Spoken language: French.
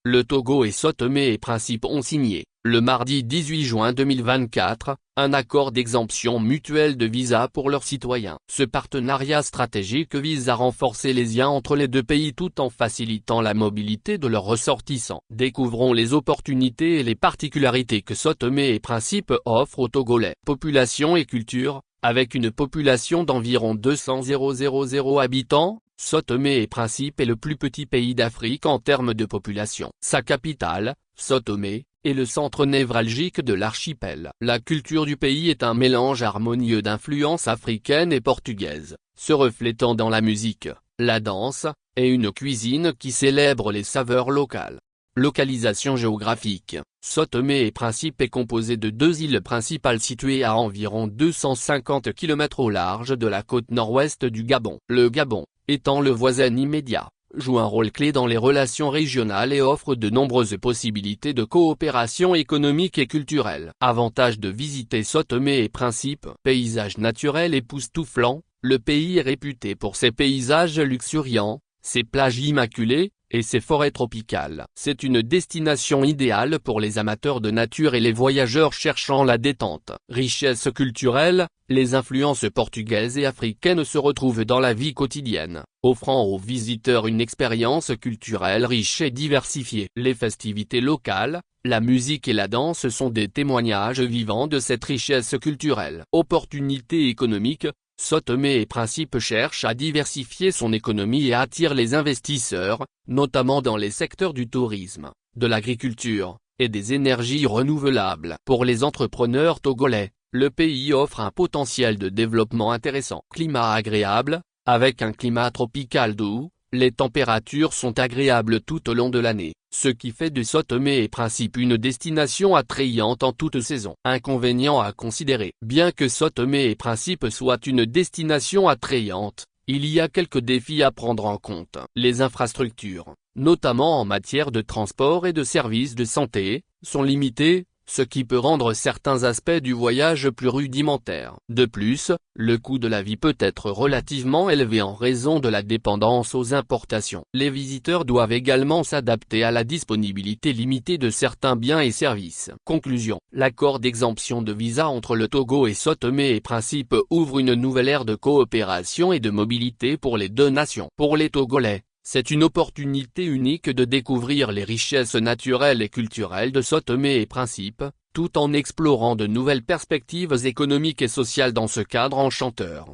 Le Togo et Sao Tomé et Principe ont signé, le mardi 18 juin 2024, un accord d'exemption mutuelle de visa pour leurs citoyens. Ce partenariat stratégique vise à renforcer les liens entre les deux pays tout en facilitant la mobilité de leurs ressortissants. Découvrons les opportunités et les particularités que Sao Tomé et Principe offre aux Togolais. Population et culture. Avec une population d'environ 200 000 habitants, Sao Tomé et Principe est le plus petit pays d'Afrique en termes de population. Sa capitale, Sao Tomé, est le centre névralgique de l'archipel. La culture du pays est un mélange harmonieux d'influences africaines et portugaises, se reflétant dans la musique, la danse, et une cuisine qui célèbre les saveurs locales. Localisation géographique. Sao Tomé et Principe est composé de deux îles principales situées à environ 250 km au large de la côte nord-ouest du Gabon. Le Gabon, étant le voisin immédiat, joue un rôle clé dans les relations régionales et offre de nombreuses possibilités de coopération économique et culturelle. Avantage de visiter Sao Tomé et Principe. Paysages naturels époustouflants. Le pays est réputé pour ses paysages luxuriants, ses plages immaculées, et ses forêts tropicales. C'est une destination idéale pour les amateurs de nature et les voyageurs cherchant la détente. Richesse culturelle, les influences portugaises et africaines se retrouvent dans la vie quotidienne, offrant aux visiteurs une expérience culturelle riche et diversifiée. Les festivités locales, la musique et la danse sont des témoignages vivants de cette richesse culturelle. Opportunités économiques. Sao Tomé et Principe cherche à diversifier son économie et attire les investisseurs, notamment dans les secteurs du tourisme, de l'agriculture, et des énergies renouvelables. Pour les entrepreneurs togolais, le pays offre un potentiel de développement intéressant. Climat agréable. Avec un climat tropical doux, les températures sont agréables tout au long de l'année, ce qui fait de Sao Tomé et Principe une destination attrayante en toute saison. Inconvénients à considérer. Bien que Sao Tomé et Principe soit une destination attrayante, il y a quelques défis à prendre en compte. Les infrastructures, notamment en matière de transport et de services de santé, sont limitées, ce qui peut rendre certains aspects du voyage plus rudimentaires. De plus, le coût de la vie peut être relativement élevé en raison de la dépendance aux importations. Les visiteurs doivent également s'adapter à la disponibilité limitée de certains biens et services. Conclusion. L'accord d'exemption de visa entre le Togo et Sao Tomé et Principe ouvre une nouvelle ère de coopération et de mobilité pour les deux nations. Pour les Togolais, c'est une opportunité unique de découvrir les richesses naturelles et culturelles de Sao Tomé et Principe, tout en explorant de nouvelles perspectives économiques et sociales dans ce cadre enchanteur.